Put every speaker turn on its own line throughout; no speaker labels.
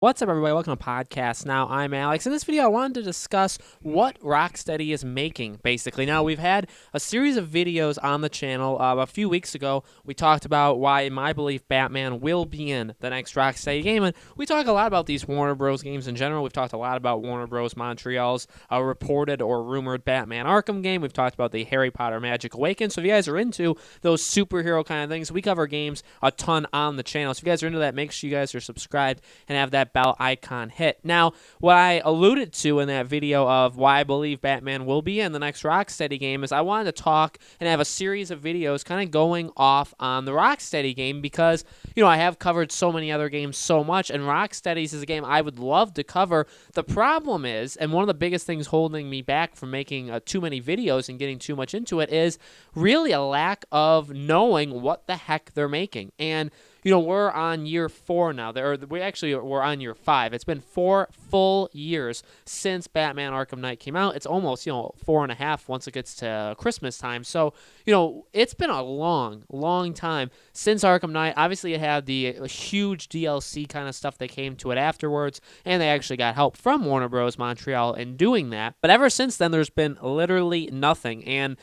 What's up, everybody? Welcome to Podcast Now. I'm Alex. In this video, I wanted to discuss what Rocksteady is making, basically. Now, we've had a series of videos on the channel. A few weeks ago, we talked about why, in my belief, Batman will be in the next Rocksteady game. And we talk a lot about these Warner Bros. Games in general. We've talked a lot about Warner Bros. Montreal's reported or rumored Batman Arkham game. We've talked about the Harry Potter Magic Awakens. So if you guys are into those superhero kind of things, we cover games a ton on the channel. So if you guys are into that, make sure you guys are subscribed and have that bell icon hit. Now, what I alluded to in that video of why I believe Batman will be in the next Rocksteady game is I wanted to talk and have a series of videos kind of going off on the Rocksteady game because, I have covered so many other games so much, and Rocksteady's is a game I would love to cover. The problem is, and one of the biggest things holding me back from making too many videos and getting too much into it is really a lack of knowing what the heck they're making. And we're on year 4 now. We're on year 5. It's been 4 full years since Batman Arkham Knight came out. It's almost, 4.5 once it gets to Christmas time. So, it's been a long, long time since Arkham Knight. Obviously, it had the huge DLC kind of stuff that came to it afterwards, and they actually got help from Warner Bros. Montreal in doing that. But ever since then, there's been literally nothing. And,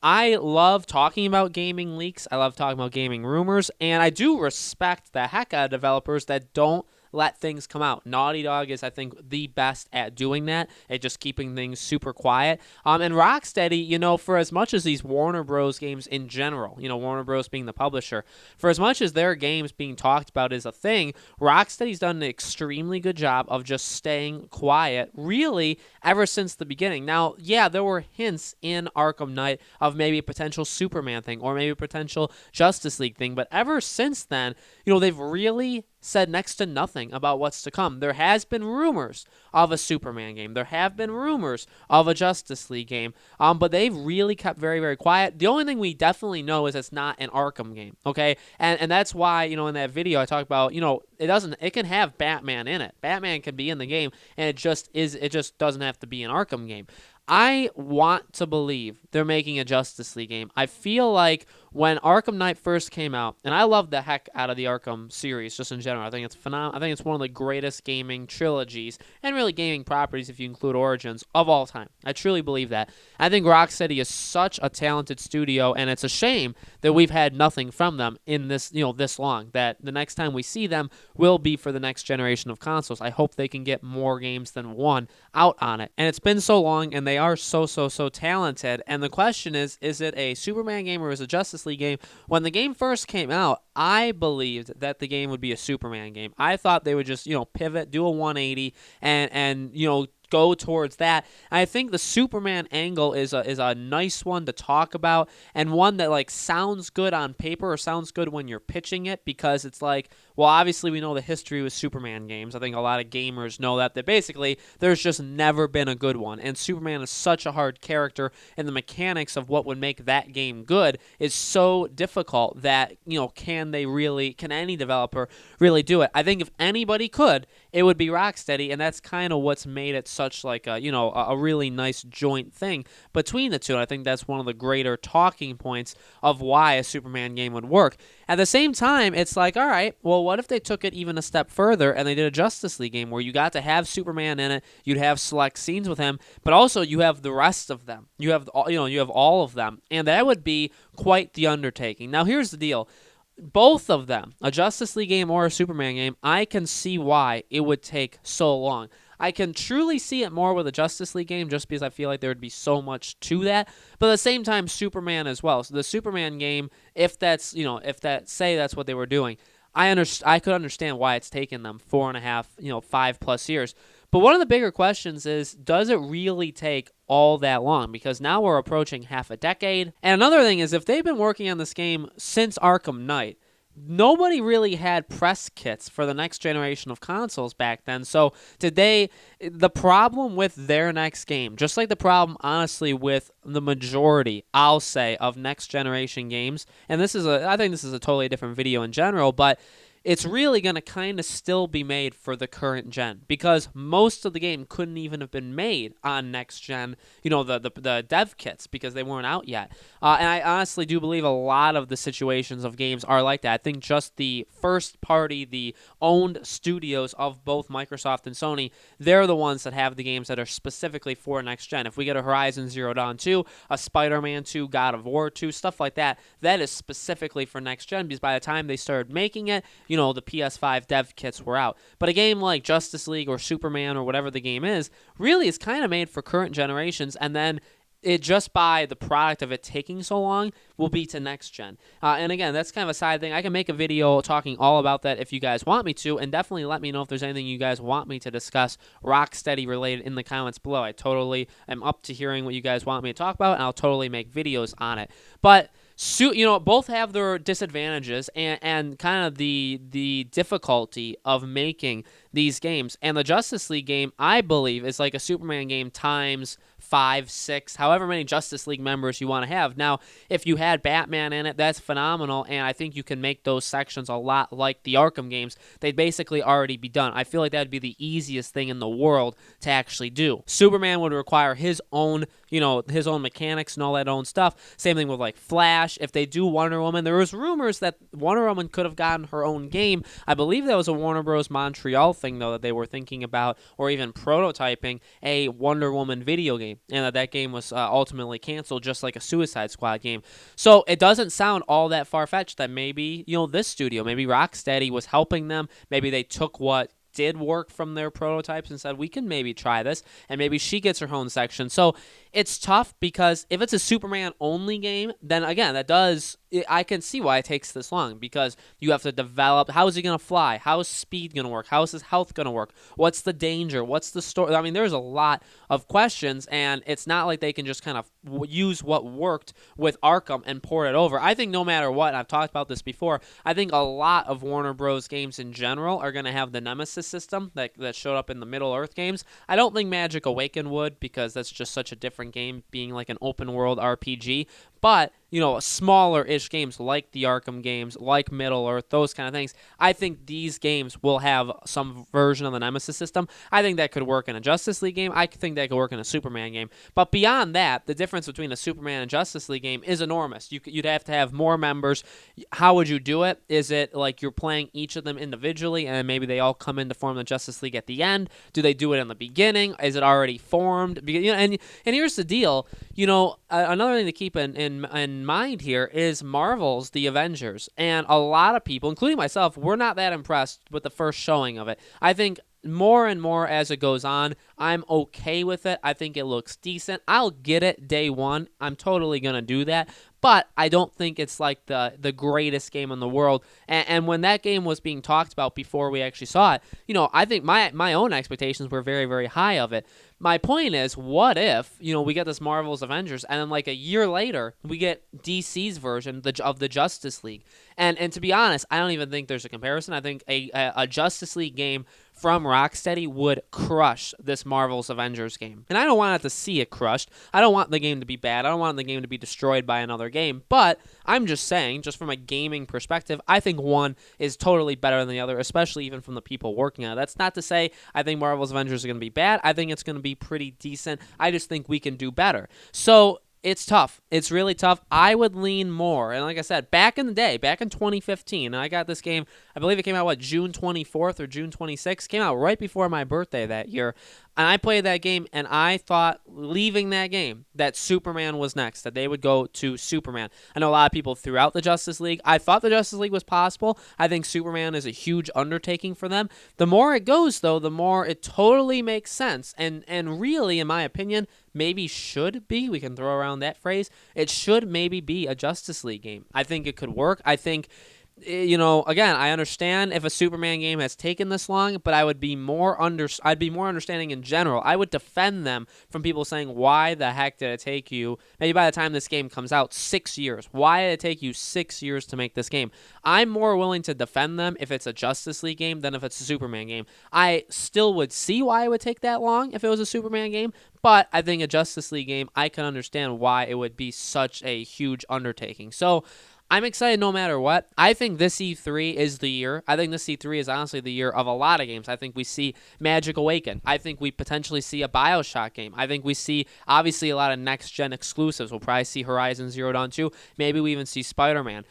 I love talking about gaming leaks. I love talking about gaming rumors, and I do respect the heck out of developers that don't let things come out. Naughty Dog is, I think, the best at doing that, at just keeping things super quiet. And Rocksteady, for as much as these Warner Bros. Games in general, Warner Bros. Being the publisher, for as much as their games being talked about is a thing, Rocksteady's done an extremely good job of just staying quiet, really, ever since the beginning. Now, yeah, there were hints in Arkham Knight of maybe a potential Superman thing or maybe a potential Justice League thing, but ever since then, they've really said next to nothing about what's to come. There has been rumors of a Superman game. There have been rumors of a Justice League game, but they've really kept very, very quiet. The only thing we definitely know is it's not an Arkham game, okay? And that's why, in that video I talked about, it can have Batman in it. Batman can be in the game, and it just doesn't have to be an Arkham game. I want to believe they're making a Justice League game. I feel like when Arkham Knight first came out, and I love the heck out of the Arkham series just in general. I think it's phenomenal. I think it's one of the greatest gaming trilogies and really gaming properties, if you include Origins, of all time. I truly believe that. I think Rocksteady is such a talented studio, and it's a shame that we've had nothing from them in this, this long. That the next time we see them will be for the next generation of consoles. I hope they can get more games than one out on it. And it's been so long, and they are so talented. And the question is it a Superman game or is it a Justice League game? When the game first came out, I believed that the game would be a Superman game. I thought they would just, pivot, do a 180, and go towards that. I think the Superman angle is a nice one to talk about, and one that sounds good on paper or sounds good when you're pitching it, because it's well, obviously we know the history with Superman games. I think a lot of gamers know that basically there's just never been a good one, and Superman is such a hard character, and the mechanics of what would make that game good is so difficult that, can any developer really do it? I think if anybody could, it would be Rocksteady, and that's kind of what's made it such a really nice joint thing between the two. And I think that's one of the greater talking points of why a Superman game would work. At the same time, it's all right, well, what if they took it even a step further and they did a Justice League game where you got to have Superman in it, you'd have select scenes with him, but also you have the rest of them. You have all of them, and that would be quite the undertaking. Now, here's the deal. Both of them, a Justice League game or a Superman game, I can see why it would take so long. I can truly see it more with a Justice League game just because I feel like there would be so much to that. But at the same time, Superman as well. So the Superman game, say that's what they were doing, I could understand why it's taken them 4.5, 5+ years. But one of the bigger questions is, does it really take all that long? Because now we're approaching half a decade. And another thing is, if they've been working on this game since Arkham Knight, nobody really had press kits for the next generation of consoles back then. So the problem with their next game, just like the problem, honestly, with the majority, I'll say, of next generation games, and I think this is a totally different video in general, but it's really going to kind of still be made for the current gen, because most of the game couldn't even have been made on next gen, the dev kits, because they weren't out yet. And I honestly do believe a lot of the situations of games are like that. I think just the first party, the owned studios of both Microsoft and Sony, they're the ones that have the games that are specifically for next gen. If we get a Horizon Zero Dawn 2, a Spider-Man 2, God of War 2, stuff like that, that is specifically for next gen, because by the time they started making it, the PS5 dev kits were out. But a game like Justice League or Superman or whatever the game is really is kind of made for current generations, and then it just by the product of it taking so long will be to next gen. And again, that's kind of a side thing. I can make a video talking all about that if you guys want me to, and definitely let me know if there's anything you guys want me to discuss Rocksteady related in the comments below. I totally am up to hearing what you guys want me to talk about, and I'll totally make videos on it. But both have their disadvantages and kind of the difficulty of making these games. And the Justice League game, I believe, is like a Superman game times 5, 6, however many Justice League members you want to have. Now, if you had Batman in it, that's phenomenal, and I think you can make those sections a lot like the Arkham games. They'd basically already be done. I feel like that would be the easiest thing in the world to actually do. Superman would require his own mechanics and all that own stuff. Same thing with like Flash. If they do Wonder Woman, there was rumors that Wonder Woman could have gotten her own game. I believe that was a Warner Bros. Montreal thing, though, that they were thinking about or even prototyping a Wonder Woman video game, and that game was ultimately canceled, just like a Suicide Squad game. So it doesn't sound all that far-fetched that maybe, this studio, maybe Rocksteady was helping them. Maybe they took what did work from their prototypes and said, we can maybe try this, and maybe she gets her own section. So it's tough, because if it's a Superman only game, then again, I can see why it takes this long, because you have to develop, how is he going to fly? How is speed going to work? How is his health going to work? What's the danger? What's the story? I mean, there's a lot of questions, and it's not like they can just kind of use what worked with Arkham and pour it over. I think no matter what, and I've talked about this before, I think a lot of Warner Bros. Games in general are going to have the Nemesis system that showed up in the Middle-earth games. I don't think Magic Awakened would, because that's just such a different game, being like an open world RPG. But smaller-ish games like the Arkham games, like Middle-earth, those kind of things, I think these games will have some version of the Nemesis system. I think that could work in a Justice League game. I think that could work in a Superman game. But beyond that, the difference between a Superman and Justice League game is enormous. You'd have to have more members. How would you do it? Is it like you're playing each of them individually, and maybe they all come in to form the Justice League at the end? Do they do it in the beginning? Is it already formed? And here's the deal. Another thing to keep in mind here is Marvel's The Avengers, and a lot of people, including myself, were not that impressed with the first showing of it. I think more and more as it goes on, I'm okay with it. I think it looks decent. I'll get it day one. I'm totally going to do that. But I don't think it's like the greatest game in the world. And when that game was being talked about before we actually saw it, I think my own expectations were very, very high of it. My point is, what if, we get this Marvel's Avengers, and then like a year later, we get DC's version of the Justice League? And to be honest, I don't even think there's a comparison. I think a Justice League game from Rocksteady would crush this Marvel's Avengers game. And I don't want to see it crushed. I don't want the game to be bad. I don't want the game to be destroyed by another game. But I'm just saying, just from a gaming perspective, I think one is totally better than the other, especially even from the people working on it. That's not to say I think Marvel's Avengers are going to be bad. I think it's going to be pretty decent. I just think we can do better. So it's tough. It's really tough. I would lean more. And like I said, back in the day, back in 2015, and I got this game, I believe it came out, June 24th or June 26th? Came out right before my birthday that year. And I played that game, and I thought, leaving that game, that Superman was next, that they would go to Superman. I know a lot of people throughout the Justice League. I thought the Justice League was possible. I think Superman is a huge undertaking for them. The more it goes, though, the more it totally makes sense. And really, in my opinion, maybe should be, we can throw around that phrase, it should maybe be a Justice League game. I think it could work. I think, again, I understand if a Superman game has taken this long, but I would be I'd be more understanding in general. I would defend them from people saying, why the heck did it take you, maybe by the time this game comes out, 6 years? Why did it take you 6 years to make this game? I'm more willing to defend them if it's a Justice League game than if it's a Superman game. I still would see why it would take that long if it was a Superman game, but I think a Justice League game, I can understand why it would be such a huge undertaking. So I'm excited no matter what. I think this E3 is the year. I think this E3 is honestly the year of a lot of games. I think we see Magic Awaken. I think we potentially see a BioShock game. I think we see, obviously, a lot of next-gen exclusives. We'll probably see Horizon Zero Dawn 2. Maybe we even see Spider-Man.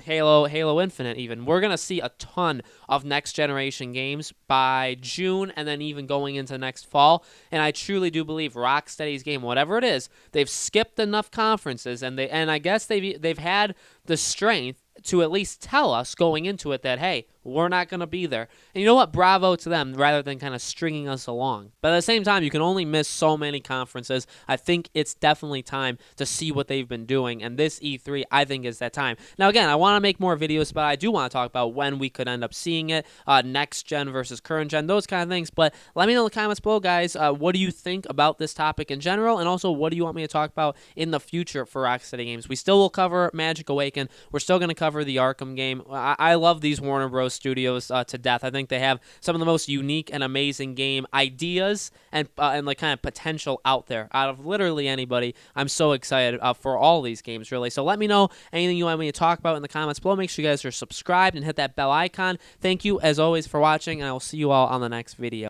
Halo Infinite even. We're going to see a ton of next-generation games by June and then even going into next fall. And I truly do believe Rocksteady's game, whatever it is, they've skipped enough conferences, and I guess they've had the strength to at least tell us going into it that, hey, we're not going to be there. And you know what? Bravo to them, rather than kind of stringing us along. But at the same time, you can only miss so many conferences. I think it's definitely time to see what they've been doing, and this E3, I think, is that time. Now, again, I want to make more videos, but I do want to talk about when we could end up seeing it, next gen versus current gen, those kind of things. But let me know in the comments below, guys, what do you think about this topic in general, and also what do you want me to talk about in the future for Rocksteady games? We still will cover Magic Awaken. We're still going to cover the Arkham game. I love these Warner Bros. Studios to death. I think they have some of the most unique and amazing game ideas and like kind of potential out there out of literally anybody. I'm so excited for all these games, really. So let me know anything you want me to talk about in the comments below. Make sure you guys are subscribed and hit that bell icon. Thank you, as always, for watching, and I will see you all on the next video.